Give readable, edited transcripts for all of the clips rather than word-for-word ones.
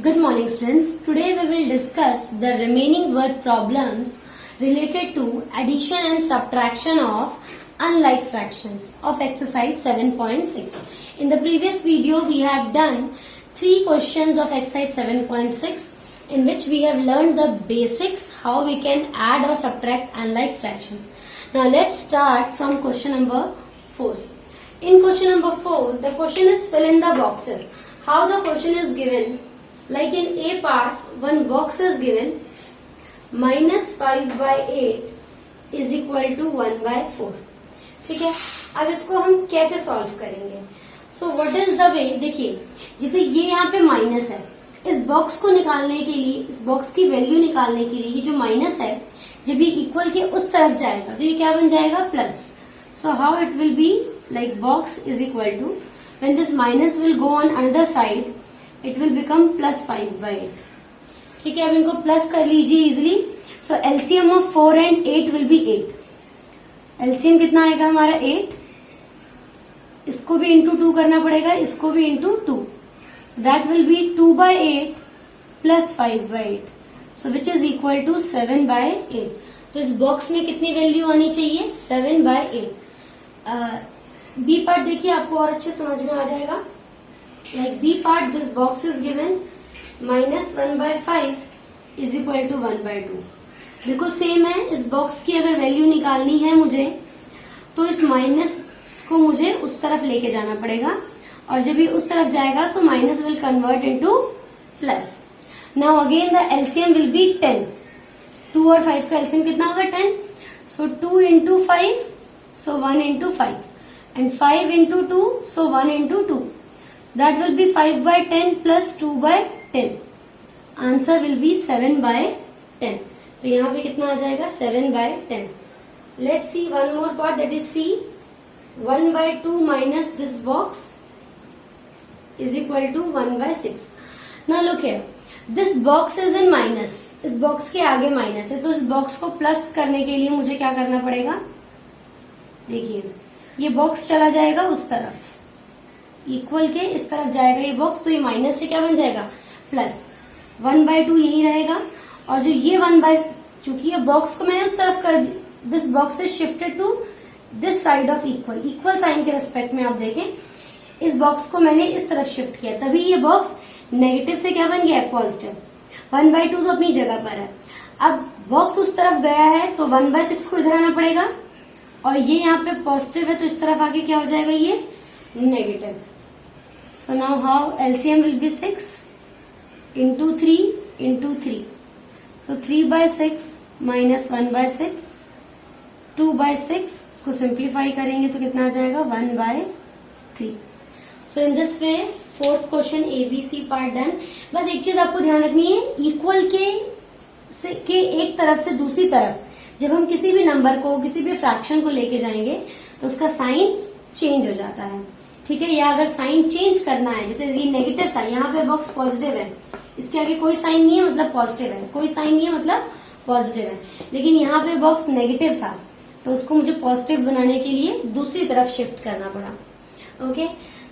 Good morning, students. Today we will discuss the remaining word problems related to addition and subtraction of unlike fractions of exercise 7.6. In the previous video, we have done 3 questions of exercise 7.6 in which we have learned the basics how we can add or subtract unlike fractions. Now let's start from question number 4. In question number 4, the question is fill in the boxes. How the question is given? Like in A part, one box is given minus 5 by 8 is equal to 1 by 4. ठीक है, अब इसको हम कैसे solve करेंगे? So what is the way? देखिए, जैसे ये यहाँ पे माइनस है, इस बॉक्स को निकालने के लिए, इस बॉक्स की वैल्यू निकालने के लिए, ये जो माइनस है जब ये इक्वल के उस तरफ जाएगा तो ये क्या बन जाएगा? Plus. So how it will be? Like box is equal to, when this minus will go on another side, it will become plus 5 by 8. ठीक है, अब इनको प्लस कर लीजिए easily. So LCM of 4 and 8 will be 8. LCM कितना आएगा हमारा? 8. इसको भी इंटू 2 करना पड़ेगा, इसको भी into 2. So that will be 2 by 8 plus 5 by 8. So which is equal to 7 by 8. तो इस बॉक्स में कितनी वैल्यू आनी चाहिए? 7 by 8. बी पार्ट देखिए, आपको और अच्छे समझ में आ जाएगा. Like B part, this box is given minus 1 by 5 is equal to 1 by 2. बिल्कुल सेम है. इस बॉक्स की अगर वैल्यू निकालनी है मुझे, तो इस माइनस को मुझे उस तरफ लेके जाना पड़ेगा, और जब ये उस तरफ जाएगा तो minus will convert into plus. Now again the LCM will be 10. 2 और 5 का एलसीएम कितना होगा? 10. सो 2 into 5, so 1 into 5, and 5 into 2, so 1 into 2. That will be 5 by 10 plus 2 by 10. Answer will be 7 by 10. तो यहाँ पे कितना आ जाएगा? 7 by 10. Let's see one more part, that is C. 1 by 2 minus this box is equal to 1 by 6. Now look here. This box is in minus. इस box के आगे minus है, तो इस बॉक्स को प्लस करने के लिए मुझे क्या करना पड़ेगा? देखिए, ये बॉक्स चला जाएगा उस तरफ, इक्वल के इस तरफ जाएगा ये बॉक्स, तो ये माइनस से क्या बन जाएगा? प्लस. 1 by 2 यही रहेगा, और जो ये 1 by, चूंकि ये बॉक्स को मैंने उस तरफ कर दी, this box is shifted to this side of equal. Equal sign के रेस्पेक्ट में आप देखें, इस बॉक्स को मैंने इस तरफ शिफ्ट किया, तभी ये बॉक्स नेगेटिव से क्या बन गया है? पॉजिटिव. 1 by 2 तो अपनी जगह पर है. अब बॉक्स उस तरफ गया है तो 1 by 6 को इधर आना पड़ेगा, और ये यहाँ पे पॉजिटिव है तो इस तरफ आके क्या हो जाएगा? ये negative. So now how LCM will be 6 into 3 into 3. So 3 by 6 minus 1 by 6, 2 by 6. इसको सिंप्लीफाई करेंगे तो कितना आ जाएगा? 1 by 3. So in this way, fourth question ABC part done. बस एक चीज आपको ध्यान रखनी है, इक्वल के एक तरफ से दूसरी तरफ जब हम किसी भी नंबर को, किसी भी फ्रैक्शन को लेके जाएंगे तो उसका साइन चेंज हो जाता है. ठीक है, या अगर साइन चेंज करना है, जैसे ये नेगेटिव था, यहाँ पे बॉक्स पॉजिटिव है, इसके आगे कोई साइन नहीं है मतलब पॉजिटिव है, कोई साइन नहीं है मतलब पॉजिटिव है, लेकिन यहाँ पे बॉक्स नेगेटिव था तो उसको मुझे पॉजिटिव बनाने के लिए दूसरी तरफ शिफ्ट करना पड़ा. Okay,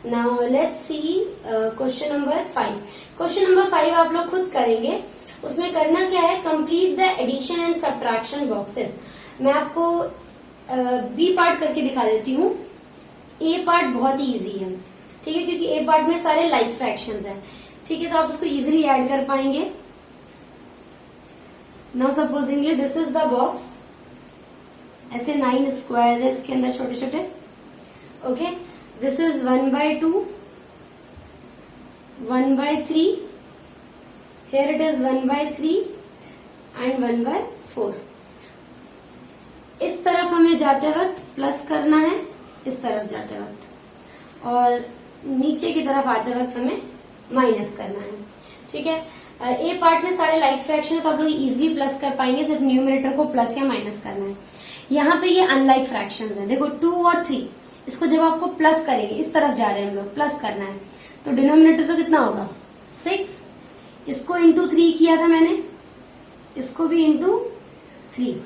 now let's see question number 5. Question number 5 आप लोग खुद करेंगे. उसमें करना क्या है? Complete the addition and subtraction boxes. मैं आपको बी पार्ट करके दिखा देती हूँ. ए पार्ट बहुत ही इजी है, ठीक है, क्योंकि ए पार्ट में सारे लाइक फ्रैक्शंस हैं. ठीक है, तो आप उसको इजीली ऐड कर पाएंगे. Now supposedly this is the box, ऐसे 9 स्क्वायर्स है इसके अंदर छोटे छोटे. Okay, this is 1 by 2, 1 by 3, here it is 1 by 3 and 1 by 4. इस तरफ हमें जाते वक्त प्लस करना है, इस तरफ जाते वक्त, और नीचे की तरफ आते वक्त हमें माइनस करना है. ठीक है, ए पार्ट में सारे लाइक फ्रैक्शन है तो आप लोग इजीली प्लस कर पाएंगे, सिर्फ न्यूमरेटर को प्लस या माइनस करना है. यहाँ पे ये अनलाइक फ्रैक्शंस है. देखो 2 और 3, इसको जब आपको प्लस करेंगे, इस तरफ जा रहे हैं हम लोग, प्लस करना है, तो डिनोमिनेटर तो कितना होगा? 6. इसको इंटू 3 किया था मैंने, इसको भी इंटू 3,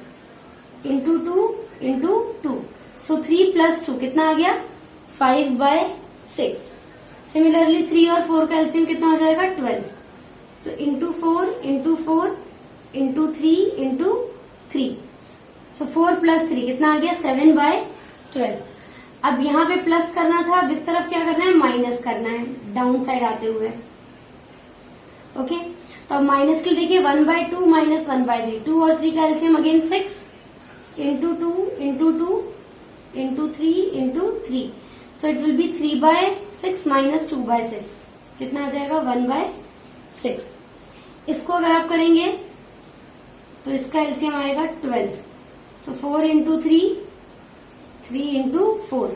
इंटू 2 इंटू 2. सो 3 plus 2 कितना आ गया? 5 by 6. सिमिलरली 3 और 4 का एलसीएम कितना हो जाएगा? 12. So into 4 into 4 into 3 into 3. So 4 plus 3 कितना आ गया 7/12. अब यहाँ पे प्लस करना था, अब इस तरफ क्या करना है माइनस करना है डाउन साइड आते हुए. ओके तो अब माइनस के लिए देखिए 1/2 माइनस 1/3. 2 और 3 का LCM again 6 into 2 into 2 into 3 into 3. So it will be 3/6 minus 2/6. कितना आ जाएगा 1/6. इसको अगर आप करेंगे तो इसका एलसीएम आएगा 12. So 4 into 3 3 into 4.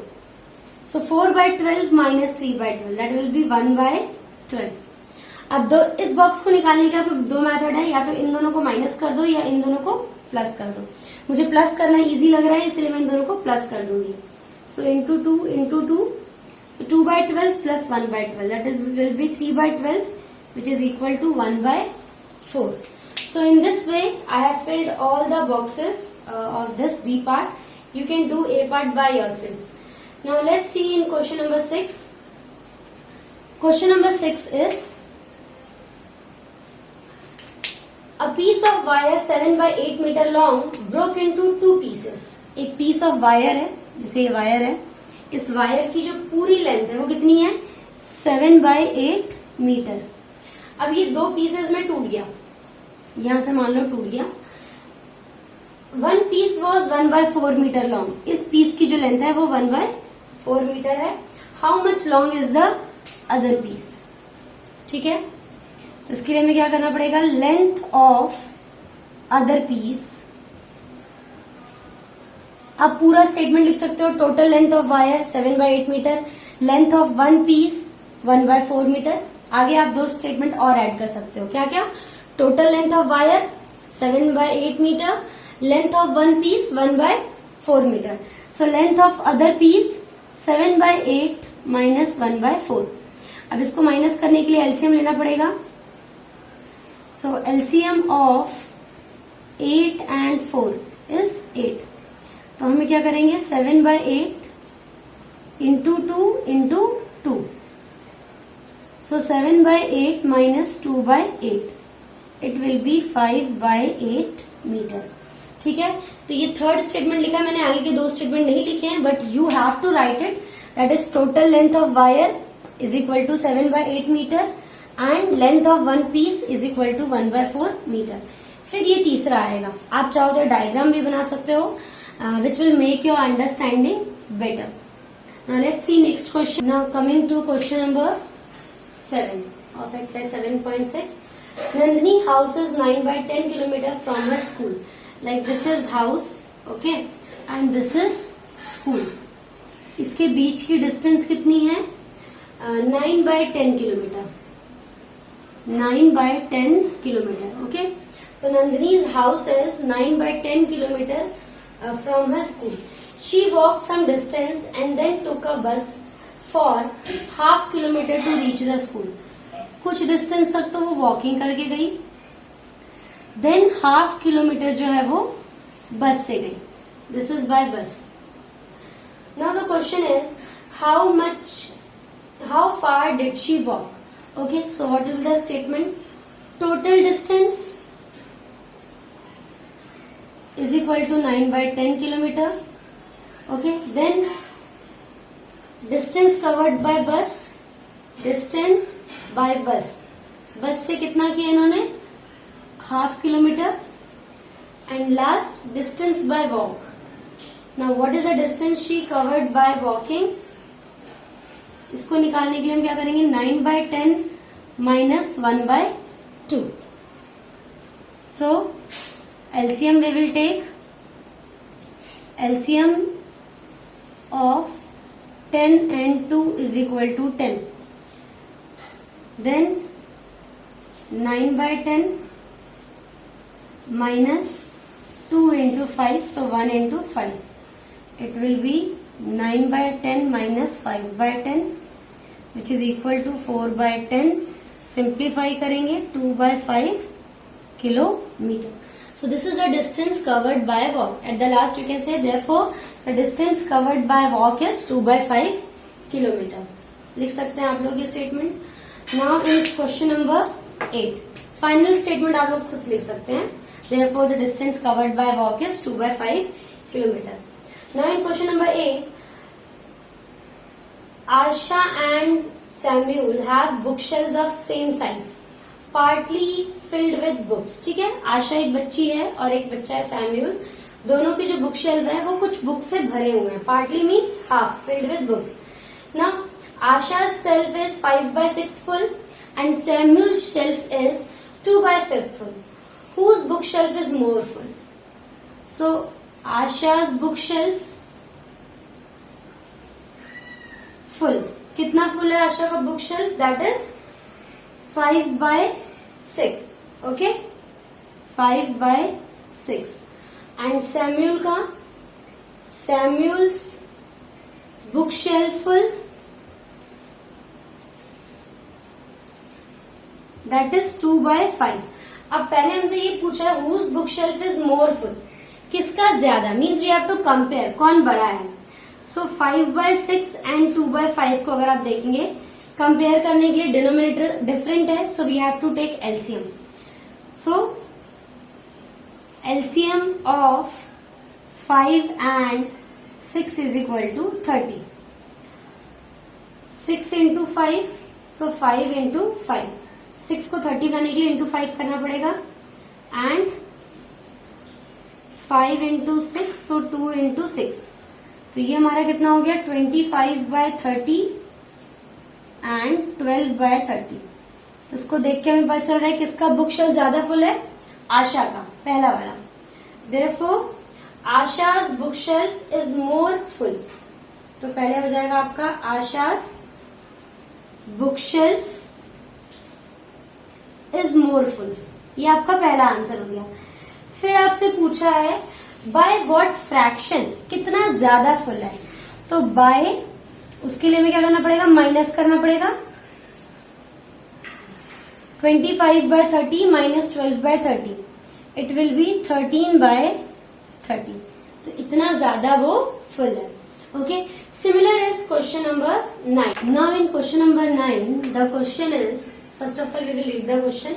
So 4/12 minus 3/12 that will be 1/12. अब इस बॉक्स को निकालने के आपको दो मेथड है, या तो इन दोनों को माइनस कर दो या इन दोनों को प्लस कर दो. मुझे प्लस करना इजी लग रहा है इसलिए मैं इन दोनों को प्लस कर दूंगी. So into 2 into 2. So 2/12 plus 1/12 that is will be 3/12 which is equal to 1/4. So in this way I have filled all the boxes of this B part. You can do A part by yourself. Now let's see in question number 6. Question number 6 is a piece of wire 7/8 meter long broke into 2 pieces. एक piece of wire है, जैसे ये wire है, इस wire की जो पूरी length है वो कितनी है 7/8 मीटर. अब ये दो पीसेस में टूट गया, यहां से मान लो टूट गया. One piece was 1/4 metre long. इस पीस की जो लेंथ है वो 1/4 मीटर है. How much long is the other piece. ठीक है, तो इसके लिए हमें क्या करना पड़ेगा, लेंथ ऑफ अदर पीस. आप पूरा स्टेटमेंट लिख सकते हो. Total length of wire 7/8 metre, length of one piece 1/4 metre. आगे आप दो स्टेटमेंट और ऐड कर सकते हो. क्या क्या, total length of wire 7/8 metre, length of one piece 1/4 metre. So length of other piece 7/8 minus 1/4. अब इसको माइनस करने के लिए एलसीएम लेना पड़ेगा. सो एलसीएम ऑफ 8 and 4 is 8. तो हमें क्या करेंगे 7/8 into 2 into 2. So 7/8 minus 2/8. It will be 5/8 metre. ठीक है, तो ये थर्ड स्टेटमेंट लिखा है मैंने, आगे के दो स्टेटमेंट नहीं लिखे हैं, but you have to write it. That is total length of wire is equal to 7/8 metre and length of one piece is equal to 1/4 metre. फिर ये तीसरा आएगा. आप चाहो तो डायग्राम भी बना सकते हो which will make your understanding better. Now let's see next question. Now coming to question number 7 of exercise 7.6. Nandini house is 9/10 kilometer from her school. Like this is house, okay, and this is school. इसके बीच की distance कितनी है 9/10 kilometre. 9/10 kilometer, okay. So Nandini's house is 9/10 kilometer from her school. She walked some distance and then took a bus for half kilometer to reach the school. कुछ distance तक तो वो walking करके गई, देन हाफ किलोमीटर जो है वो बस से गई. दिस इज बाय बस. Now the question is how far did she walk. Okay, so what will the statement, total distance is equal to 9/10 kilometer. Okay, then distance covered by bus, distance by bus. बस से कितना किया इन्होंने half kilometre. And last distance by walk. Now what is the distance she covered by walking? इसको निकालने के लिए हम क्या करेंगे 9/10 minus 1/2. So LCM we will take LCM of 10 and 2 is equal to 10. Then 9/10 minus 2 into 5, so 1 into 5. It will be 9/10 minus 5/10 which is equal to 4/10. Simplify करेंगे 2/5 kilometer. So this is the distance covered by walk. At the last you can say therefore the distance covered by walk is 2/5 kilometer. लिख सकते हैं आप लोग ये statement. Now in question number 8. Final statement आप लोग खुद लिख सकते हैं. Therefore, the distance covered by walk is 2/5 kilometer. Now in question number A, Asha and Samuel have bookshelves of same size, partly filled with books. ठीक है, आशा एक बच्ची है और एक बच्चा है सैम्यूल. दोनों की जो बुक शेल्फ है वो कुछ बुक से भरे हुए हैं. Partly means half, filled with books. Now Asha's shelf is 5/6 full and Samuel's shelf is 2/5 full. Whose bookshelf is more full? So Asha's bookshelf full. कितना full है आशा का bookshelf? That is 5/6. Okay, 5/6. And Samuel's bookshelf full. That is 2/5. अब पहले हमसे ये पूछा है whose bookshelf is more full, किसका ज्यादा, means we have to compare कौन बड़ा है. सो 5/6 एंड 2/5 को अगर आप देखेंगे कंपेयर करने के लिए डिनोमिनेटर डिफरेंट है, so we have to take LCM. So LCM of 5 and 6 is equal to 30. 6 into 5, so 5 into 5. 6 को 30 बनाने के लिए इंटू 5 करना पड़ेगा एंड 5 into 6, so 2 into 6. तो ये हमारा कितना हो गया 25/30 एंड 12/30. तो इसको देख के हमें पता चल रहा है किसका बुक शेल्फ ज्यादा फुल है, आशा का, पहला वाला. Therefore Asha's book shelf is more full. तो पहले हो जाएगा आपका Asha's book shelf is more full. ये आपका पहला आंसर हो गया. फिर आपसे पूछा है बाय व्हाट फ्रैक्शन, कितना ज्यादा फुल है. तो बाय, उसके लिए हमें क्या करना पड़ेगा, माइनस करना पड़ेगा. 25/30 माइनस 12/30, इट विल बी 13/30. तो इतना ज्यादा वो फुल है. Okay, similar is question number 9. Now in question number 9 the question is, first of all we will read the question.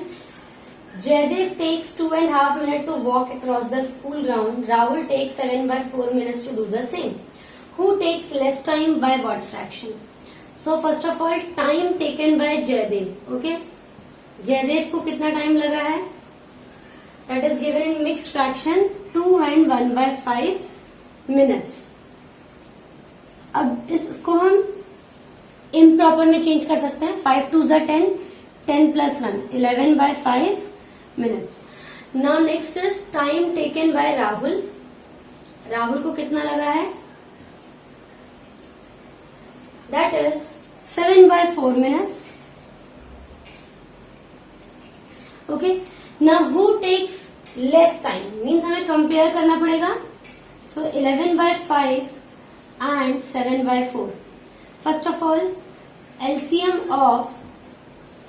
Jaidev takes 2.5 minutes to walk across the school ground. Rahul takes 7/4 minutes to do the same. Who takes less time by what fraction? So first of all time taken by Jaidev. Okay, Jaidev को कितना time लगा है, that is given in mixed fraction 2 and 1/5 minutes. अब इसको हम improper में change कर सकते हैं. 5 2 जा 10, 10 plus 1, 11/5 minutes. Now next is time taken by Rahul. Rahul को कितना लगा है, that is 7/4 minutes. Okay, now who takes less time, means हमें कंपेयर करना पड़ेगा. So 11/5 and 7/4. First of all LCM of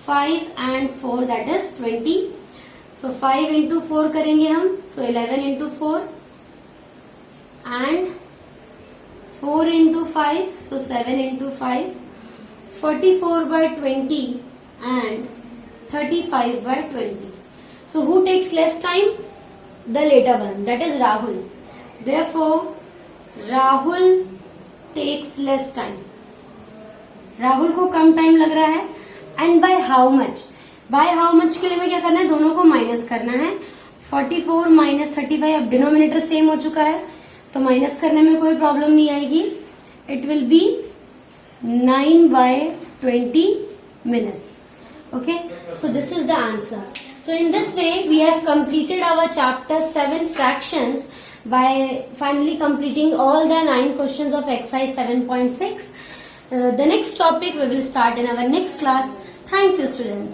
5 and 4, that is 20. So 5 into 4 करेंगे हम, so 11 into 4 and 4 into 5, so 7 into 5, 44/20 and 35/20. So who takes less time, the later one, that is Rahul. Therefore Rahul takes less time. Rahul को कम time लग रहा है. And by how much, by how much के लिए हमें क्या करना है, दोनों को माइनस करना है. 44 माइनस 35, अब डिनोमिनेटर सेम हो चुका है तो माइनस करने में कोई प्रॉब्लम नहीं आएगी. It will B 9/20 minutes. Okay, so this is the answer. So in this way we have completed our chapter 7 fractions by finally completing all the 9 questions of exercise 7.6. The next topic we will start in our next class. Thank you, students.